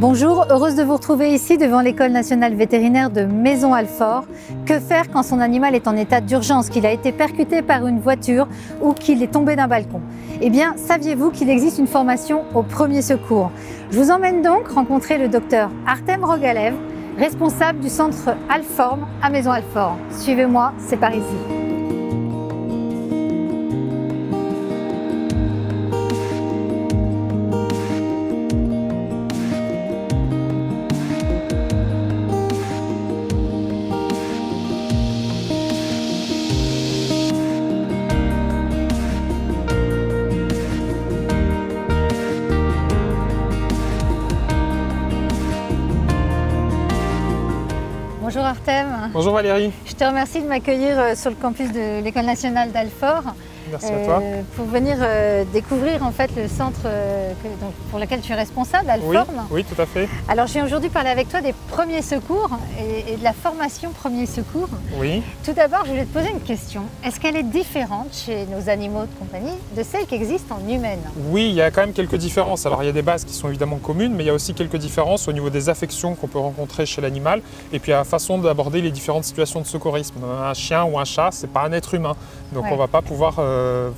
Bonjour, heureuse de vous retrouver ici devant l'École nationale vétérinaire de Maisons-Alfort. Que faire quand son animal est en état d'urgence, qu'il a été percuté par une voiture ou qu'il est tombé d'un balcon? Eh bien, saviez-vous qu'il existe une formation au premier secours? Je vous emmène donc rencontrer le docteur Artem Rogalev, responsable du centre Alform à Maisons-Alfort. Suivez-moi, c'est par ici. Bonjour Artem. Bonjour Valérie. Je te remercie de m'accueillir sur le campus de l'École nationale d'Alfort. Merci à toi. Pour venir découvrir en fait le centre pour lequel tu es responsable, Alform. Oui, tout à fait. Alors je viens aujourd'hui parler avec toi des premiers secours et de la formation premiers secours. Oui. Tout d'abord, je voulais te poser une question. Est-ce qu'elle est différente chez nos animaux de compagnie de celle qui existe en humaine? Oui, il y a quand même quelques différences. Alors il y a des bases qui sont évidemment communes, mais il y a aussi quelques différences au niveau des affections qu'on peut rencontrer chez l'animal et puis à la façon d'aborder les différentes situations de secourisme. Un chien ou un chat, c'est pas un être humain. Donc on ne va pas pouvoir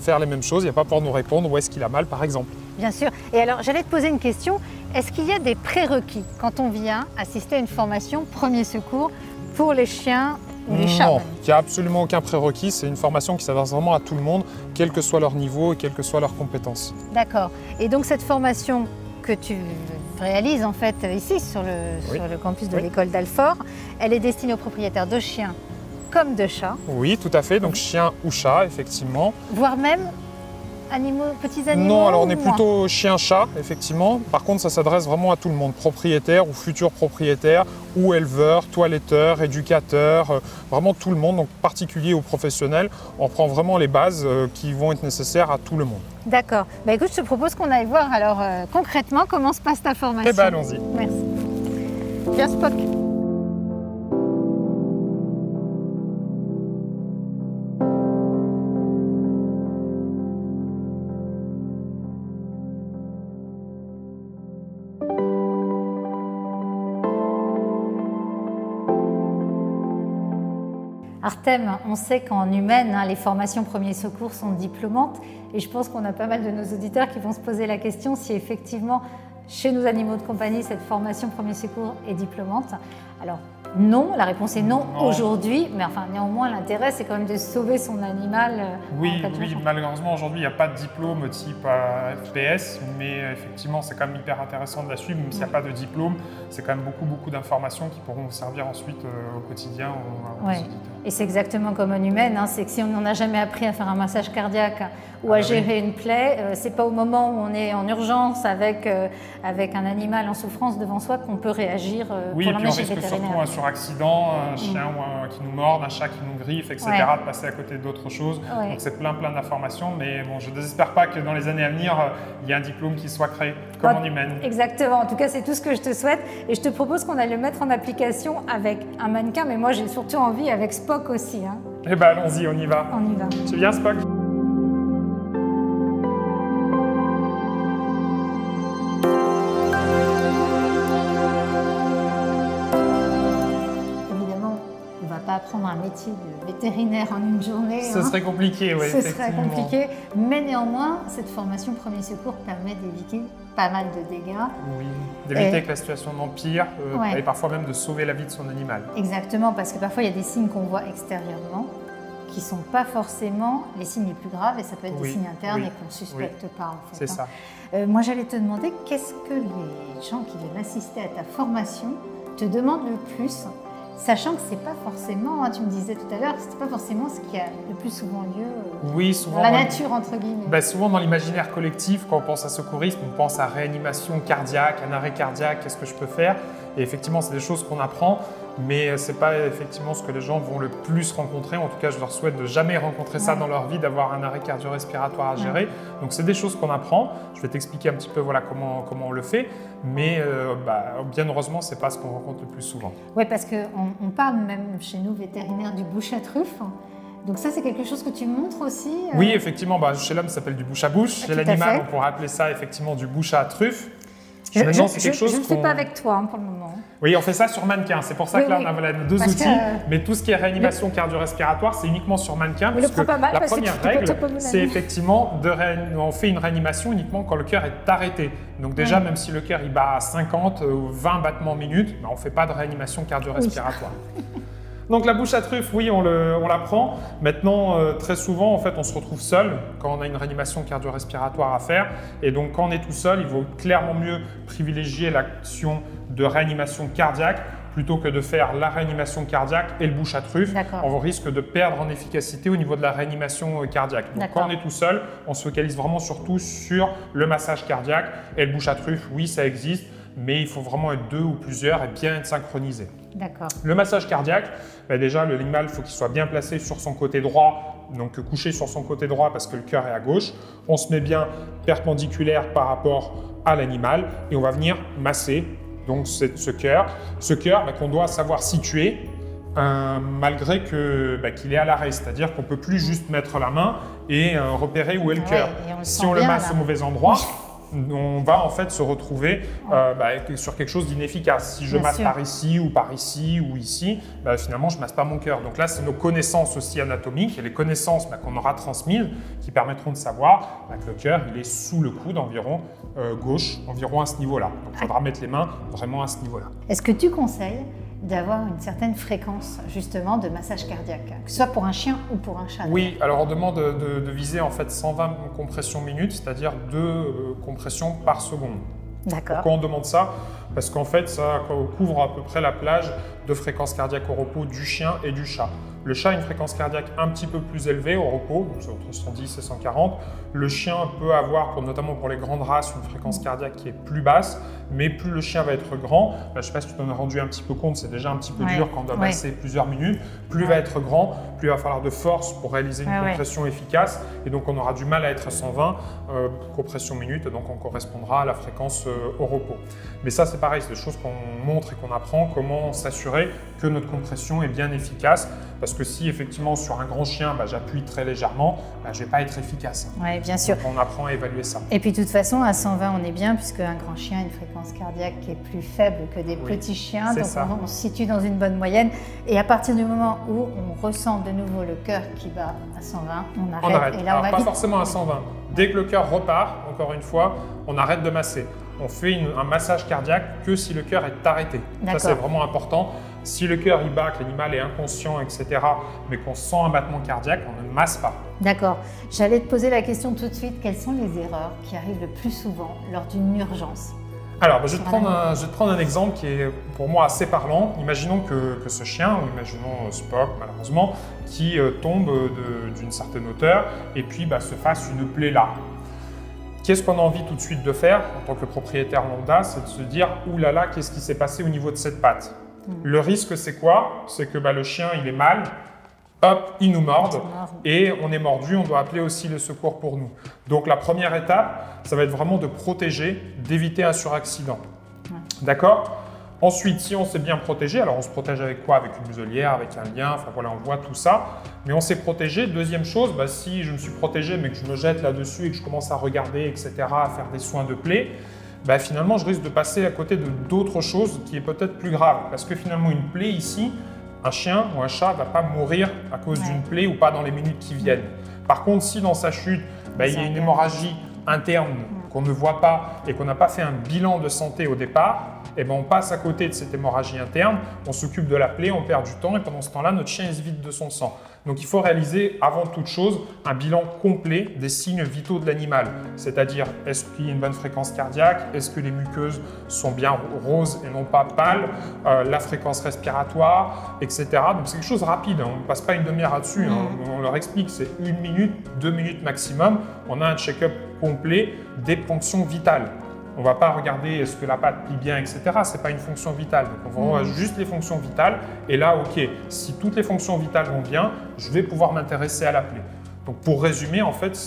faire les mêmes choses, il ne va pas pouvoir nous répondre où est-ce qu'il a mal par exemple. Bien sûr. Et alors j'allais te poser une question, est-ce qu'il y a des prérequis quand on vient assister à une formation premier secours pour les chiens ou les chats? Non, il n'y a absolument aucun prérequis, c'est une formation qui s'adresse vraiment à tout le monde, quel que soit leur niveau et quelles que soient leurs compétences. D'accord. Et donc cette formation que tu réalises en fait ici sur le campus de l'école d'Alfort, elle est destinée aux propriétaires de chiens comme de chats. Oui, tout à fait, donc chien ou chat, effectivement. Voire même petits animaux? Non, alors on est plutôt chien-chat, effectivement. Par contre, ça s'adresse vraiment à tout le monde, propriétaire ou futur propriétaire, ou éleveur, toiletteur, éducateur, vraiment tout le monde, donc particulier ou professionnel. On prend vraiment les bases qui vont être nécessaires à tout le monde. D'accord. Bah, écoute, je te propose qu'on aille voir alors concrètement comment se passe ta formation. Eh bien, allons-y. Merci. Viens, Spock. Artem, on sait qu'en humaine, les formations premiers secours sont diplômantes et je pense qu'on a pas mal de nos auditeurs qui vont se poser la question si effectivement, chez nos animaux de compagnie, cette formation premiers secours est diplômante. Alors non, la réponse est non, aujourd'hui, mais enfin néanmoins l'intérêt c'est quand même de sauver son animal. Oui, malheureusement aujourd'hui il n'y a pas de diplôme type FPS, mais effectivement c'est quand même hyper intéressant de la suivre, même s'il n'y a pas de diplôme, c'est quand même beaucoup d'informations qui pourront vous servir ensuite au quotidien aux auditeurs. Et c'est exactement comme en humaine, c'est que si on n'en a jamais appris à faire un massage cardiaque ou à gérer une plaie, c'est pas au moment où on est en urgence avec un animal en souffrance devant soi qu'on peut réagir pour l'emmener chez le vétérinaire. Oui, et puis on risque surtout sur accident, un chien qui nous morde, un chat qui nous griffe, etc., de passer à côté d'autres choses. Donc c'est plein d'informations, mais bon, je ne désespère pas que dans les années à venir, il y ait un diplôme qui soit créé, comme en humaine. Exactement, en tout cas c'est tout ce que je te souhaite et je te propose qu'on aille le mettre en application avec un mannequin, mais moi j'ai surtout envie avec Spock aussi. Eh bien allons-y, on y va. On y va. Tu viens Spock? Apprendre un métier de vétérinaire en une journée. Ce serait compliqué, oui. Ce serait compliqué, mais néanmoins, cette formation premier secours permet d'éviter pas mal de dégâts. Oui, d'éviter que la situation n'empire et parfois même de sauver la vie de son animal. Exactement, parce que parfois il y a des signes qu'on voit extérieurement qui ne sont pas forcément les signes les plus graves et ça peut être des signes internes et qu'on ne suspecte pas en fait. C'est ça. Moi j'allais te demander, qu'est-ce que les gens qui viennent assister à ta formation te demandent le plus? Sachant que c'est pas forcément, tu me disais tout à l'heure, c'est pas forcément ce qui a le plus souvent lieu souvent dans la nature, entre guillemets. Souvent dans l'imaginaire collectif, quand on pense à secourisme, on pense à réanimation cardiaque, un arrêt cardiaque, qu'est-ce que je peux faire? Et effectivement, c'est des choses qu'on apprend, mais ce n'est pas effectivement ce que les gens vont le plus rencontrer. En tout cas, je leur souhaite de jamais rencontrer ça dans leur vie, d'avoir un arrêt cardio-respiratoire à gérer. Donc, c'est des choses qu'on apprend. Je vais t'expliquer un petit peu comment on le fait, mais bien heureusement, ce n'est pas ce qu'on rencontre le plus souvent. Oui, parce qu'on parle même chez nous, vétérinaires, du bouche à truffe. Donc ça, c'est quelque chose que tu montres aussi Oui, effectivement. Chez l'homme, ça s'appelle du bouche à bouche. Chez l'animal, on pourrait appeler ça effectivement du bouche à truffe. Maintenant, c'est quelque chose je ne fais pas avec toi pour le moment. Oui, on fait ça sur mannequin. C'est pour ça que là, on a nos deux outils. Mais tout ce qui est réanimation cardio-respiratoire, c'est uniquement sur mannequin. Mais le prends pas mal la parce première que règle, c'est effectivement on fait une réanimation uniquement quand le cœur est arrêté. Donc déjà, même si le cœur il bat à 50 ou 20 battements minutes, on ne fait pas de réanimation cardio-respiratoire. Donc la bouche à truffe, oui, on la prend. Maintenant, très souvent, en fait, on se retrouve seul quand on a une réanimation cardio-respiratoire à faire. Et donc, quand on est tout seul, il vaut clairement mieux privilégier l'action de réanimation cardiaque plutôt que de faire la réanimation cardiaque et le bouche à truffe. On risque de perdre en efficacité au niveau de la réanimation cardiaque. Donc, quand on est tout seul, on se focalise vraiment surtout sur le massage cardiaque et le bouche à truffe. Oui, ça existe, mais il faut vraiment être deux ou plusieurs et bien être synchronisé. Le massage cardiaque, déjà l'animal, il faut qu'il soit bien placé sur son côté droit, donc couché sur son côté droit parce que le cœur est à gauche. On se met bien perpendiculaire par rapport à l'animal et on va venir masser donc ce cœur qu'on doit savoir situer malgré qu'il est à l'arrêt, c'est-à-dire qu'on ne peut plus juste mettre la main et repérer où est le cœur. Si on le masse au mauvais endroit, on va en fait se retrouver sur quelque chose d'inefficace. Si je masse par ici ou ici, finalement je masse pas mon cœur. Donc là, c'est nos connaissances aussi anatomiques et les connaissances qu'on aura transmises qui permettront de savoir que le cœur il est sous le coude environ gauche, environ à ce niveau-là. Donc il faudra mettre les mains vraiment à ce niveau-là. Est-ce que tu conseilles d'avoir une certaine fréquence justement de massage cardiaque, que ce soit pour un chien ou pour un chat? Oui, alors on demande de viser en fait 120 compressions minutes, c'est-à-dire 2 compressions par seconde. Pourquoi on demande ça? Parce qu'en fait, ça couvre à peu près la plage de fréquence cardiaque au repos du chien et du chat. Le chat a une fréquence cardiaque un petit peu plus élevée au repos, donc c'est entre 110 et 140. Le chien peut avoir, notamment pour les grandes races, une fréquence cardiaque qui est plus basse, mais plus le chien va être grand, je ne sais pas si tu t'en as rendu un petit peu compte, c'est déjà un petit peu dur quand on doit passer plusieurs minutes, plus il va être grand, plus il va falloir de force pour réaliser une compression efficace, et donc on aura du mal à être à 120 compressions minutes, donc on correspondra à la fréquence au repos. Mais ça c'est pareil, c'est des choses qu'on montre et qu'on apprend, comment s'assurer que notre compression est bien efficace, parce que si effectivement sur un grand chien, j'appuie très légèrement, je ne vais pas être efficace. Oui, bien sûr. Donc on apprend à évaluer ça. Et puis de toute façon, à 120, on est bien, puisque un grand chien a une fréquence cardiaque qui est plus faible que des petits chiens, donc on se situe dans une bonne moyenne. Et à partir du moment où on ressent de nouveau le cœur qui bat à 120, on arrête. Et là, alors, pas forcément à 120. Dès que le cœur repart, encore une fois, on arrête de masser. On fait un massage cardiaque que si le cœur est arrêté. Ça, c'est vraiment important. Si le cœur il bat, que l'animal est inconscient, etc., mais qu'on sent un battement cardiaque, on ne masse pas. D'accord. J'allais te poser la question tout de suite. Quelles sont les erreurs qui arrivent le plus souvent lors d'une urgence? Alors, je vais te prendre un exemple qui est pour moi assez parlant. Imaginons que ce chien, ou imaginons Spock malheureusement, qui tombe d'une certaine hauteur et puis se fasse une plaie là. Qu'est-ce qu'on a envie tout de suite de faire en tant que propriétaire lambda? C'est de se dire « Ouh là là, qu'est-ce qui s'est passé au niveau de cette patte ?» Le risque, c'est quoi? C'est que le chien, il est mal, hop, il nous morde et on est mordu, on doit appeler aussi le secours pour nous. Donc la première étape, ça va être vraiment de protéger, d'éviter un suraccident. D'accord? Ensuite, si on s'est bien protégé, alors on se protège avec quoi? Avec une muselière, avec un lien, enfin voilà, on voit tout ça. Mais on s'est protégé. Deuxième chose, si je me suis protégé mais que je me jette là-dessus et que je commence à regarder, etc., à faire des soins de plaie, finalement, je risque de passer à côté d'autres choses qui est peut-être plus grave. Parce que finalement, une plaie ici, un chien ou un chat ne va pas mourir à cause d'une plaie ou pas dans les minutes qui viennent. Par contre, si dans sa chute, il y a une hémorragie interne qu'on ne voit pas et qu'on n'a pas fait un bilan de santé au départ, on passe à côté de cette hémorragie interne, on s'occupe de la plaie, on perd du temps et pendant ce temps-là, notre chien se vide de son sang. Donc il faut réaliser avant toute chose un bilan complet des signes vitaux de l'animal, c'est-à-dire est-ce qu'il y a une bonne fréquence cardiaque, est-ce que les muqueuses sont bien roses et non pas pâles, la fréquence respiratoire, etc. Donc c'est quelque chose de rapide, on ne passe pas une demi-heure là-dessus, on leur explique, c'est 1 minute, 2 minutes maximum, on a un check-up complet des fonctions vitales. On ne va pas regarder est-ce que la patte plie bien, etc. Ce n'est pas une fonction vitale. Donc on voit juste les fonctions vitales. Et là, OK, si toutes les fonctions vitales vont bien, je vais pouvoir m'intéresser à la plaie. Donc pour résumer, en fait,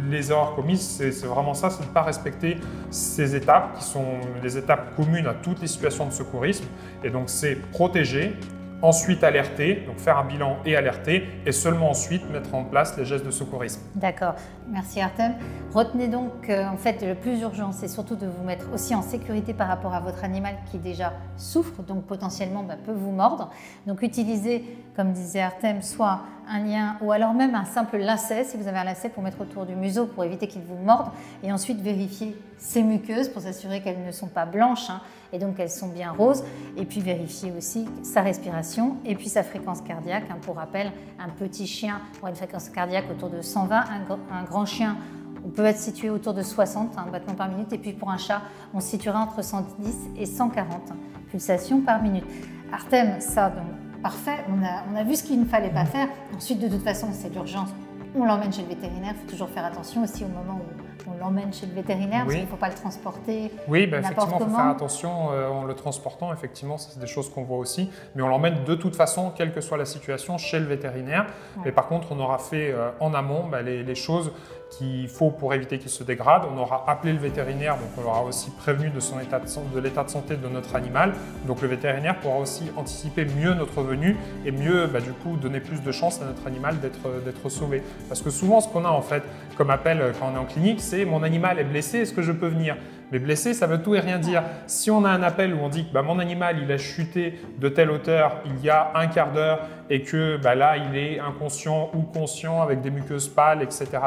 les erreurs commises, c'est vraiment ça, c'est de ne pas respecter ces étapes qui sont les étapes communes à toutes les situations de secourisme. Et donc c'est protéger, ensuite alerter, donc faire un bilan et alerter, et seulement ensuite mettre en place les gestes de secourisme. D'accord, merci Artem. Retenez donc en fait le plus urgent, c'est surtout de vous mettre aussi en sécurité par rapport à votre animal qui déjà souffre, donc potentiellement peut vous mordre. Donc utilisez, comme disait Artem, soit un lien ou alors même un simple lacet, si vous avez un lacet pour mettre autour du museau pour éviter qu'il vous morde, et ensuite vérifier ses muqueuses pour s'assurer qu'elles ne sont pas blanches, et donc elles sont bien roses, et puis vérifier aussi sa respiration et puis sa fréquence cardiaque. Pour rappel, un petit chien aura une fréquence cardiaque autour de 120, un grand chien on peut être situé autour de 60 battements par minute, et puis pour un chat, on se situera entre 110 et 140 pulsations par minute. Artem, ça donc parfait, on a vu ce qu'il ne fallait pas faire. Ensuite, de toute façon, c'est d'urgence. On l'emmène chez le vétérinaire. Il faut toujours faire attention aussi au moment où on l'emmène chez le vétérinaire, parce qu'il ne faut pas le transporter. Oui, effectivement, il faut faire attention en le transportant. Effectivement, c'est des choses qu'on voit aussi. Mais on l'emmène de toute façon, quelle que soit la situation, chez le vétérinaire. Ouais. Et par contre, on aura fait en amont les choses qu'il faut pour éviter qu'il se dégrade. On aura appelé le vétérinaire, donc on l'aura aussi prévenu de l'état de santé de notre animal. Donc le vétérinaire pourra aussi anticiper mieux notre venue et mieux du coup donner plus de chance à notre animal d'être sauvé. Parce que souvent ce qu'on a en fait comme appel quand on est en clinique, c'est mon animal est blessé, est-ce que je peux venir ? Mais blessé, ça veut tout et rien dire. Si on a un appel où on dit que mon animal il a chuté de telle hauteur il y a un quart d'heure et que là il est inconscient ou conscient avec des muqueuses pâles, etc.,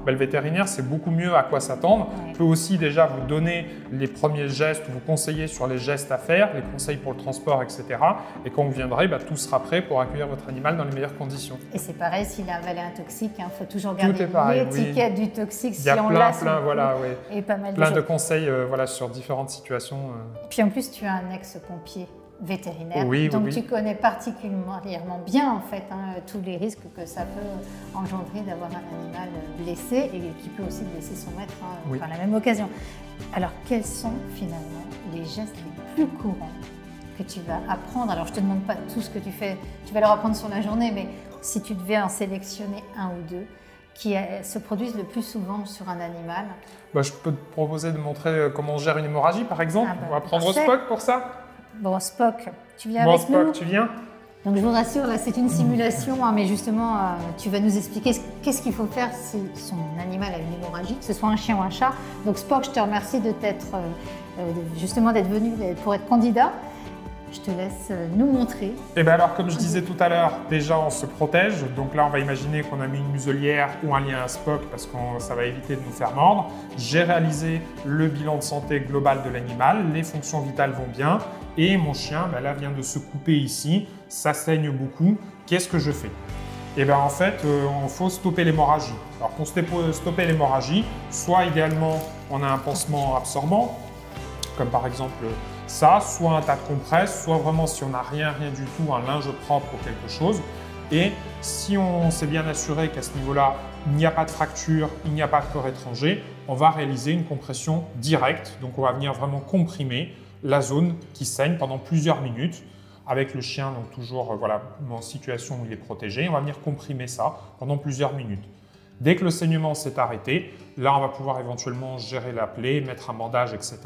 le vétérinaire sait beaucoup mieux à quoi s'attendre. Il peut aussi déjà vous donner les premiers gestes, vous conseiller sur les gestes à faire, les conseils pour le transport, etc. Et quand vous viendrez, tout sera prêt pour accueillir votre animal dans les meilleures conditions. Et c'est pareil s'il a avalé un toxique, il faut toujours garder l'étiquette du toxique. Il y a et pas mal de conseils sur différentes situations. Puis en plus, tu as un ex-pompier vétérinaire, donc tu connais particulièrement bien en fait tous les risques que ça peut engendrer d'avoir un animal blessé et qui peut aussi blesser son maître par la même occasion. Alors quels sont finalement les gestes les plus courants que tu vas apprendre? Alors je ne te demande pas tout ce que tu fais, tu vas leur apprendre sur la journée, mais si tu devais en sélectionner un ou deux qui se produisent le plus souvent sur un animal. Je peux te proposer de montrer comment on gère une hémorragie par exemple. On va prendre Spock pour ça. Bon, Spock, tu viens avec Spock, nous? tu viens? Donc je vous rassure, là c'est une simulation, mais justement tu vas nous expliquer qu'est-ce qu'il faut faire si son animal a une hémorragie, que ce soit un chien ou un chat. Donc Spock, je te remercie de justement d'être venu pour être candidat. Je te laisse nous montrer. Alors, comme je disais tout à l'heure, déjà on se protège. Donc là, on va imaginer qu'on a mis une muselière ou un lien à Spock parce que ça va éviter de nous faire mordre. J'ai réalisé le bilan de santé global de l'animal. Les fonctions vitales vont bien. Et mon chien, là, vient de se couper ici. Ça saigne beaucoup. Qu'est-ce que je fais? En fait, il faut stopper l'hémorragie. Alors, pour stopper l'hémorragie, soit idéalement, on a un pansement absorbant, comme par exemple ça, soit un tas de compresses, soit vraiment si on n'a rien du tout, un linge propre ou quelque chose. Et si on s'est bien assuré qu'à ce niveau-là, il n'y a pas de fracture, il n'y a pas de corps étranger, on va réaliser une compression directe. Donc on va venir vraiment comprimer la zone qui saigne pendant plusieurs minutes avec le chien, donc toujours en situation où il est protégé. On va venir comprimer ça pendant plusieurs minutes. Dès que le saignement s'est arrêté, là on va pouvoir éventuellement gérer la plaie, mettre un bandage, etc.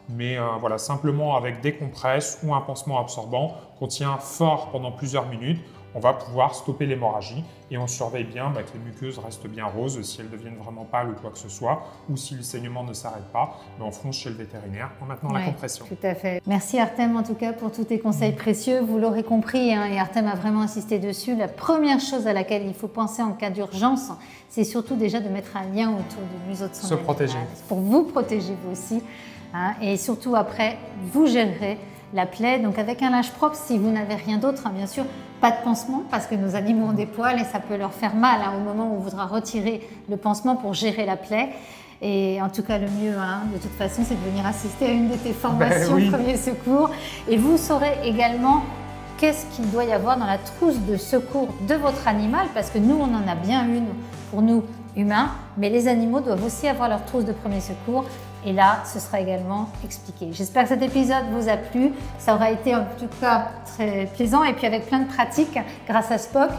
Mais simplement avec des compresses ou un pansement absorbant qu'on tient fort pendant plusieurs minutes, on va pouvoir stopper l'hémorragie et on surveille bien que les muqueuses restent bien roses. Si elles deviennent vraiment pâles ou quoi que ce soit, ou si le saignement ne s'arrête pas, on fonce chez le vétérinaire en maintenant la compression. Tout à fait. Merci Artem en tout cas pour tous tes conseils précieux. Vous l'aurez compris, et Artem a vraiment insisté dessus, la première chose à laquelle il faut penser en cas d'urgence, c'est surtout déjà de mettre un lien autour du museau de son animal. Se protéger. Pour vous protéger vous aussi. Et surtout après, vous gérerez la plaie, donc avec un linge propre si vous n'avez rien d'autre, bien sûr, pas de pansement parce que nos animaux ont des poils et ça peut leur faire mal au moment où on voudra retirer le pansement pour gérer la plaie. Et en tout cas, le mieux, de toute façon, c'est de venir assister à une de tes formations premiers secours. Et vous saurez également qu'est-ce qu'il doit y avoir dans la trousse de secours de votre animal, parce que nous, on en a bien une pour nous humains, mais les animaux doivent aussi avoir leur trousse de premiers secours. Et là, ce sera également expliqué. J'espère que cet épisode vous a plu. Ça aura été en tout cas très plaisant et puis avec plein de pratiques grâce à Spock.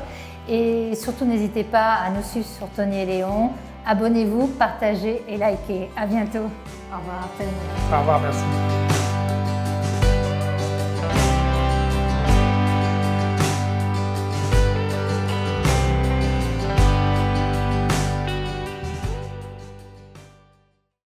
Et surtout, n'hésitez pas à nous suivre sur Tony et Léon. Abonnez-vous, partagez et likez. À bientôt. Au revoir Artem. Au revoir, merci.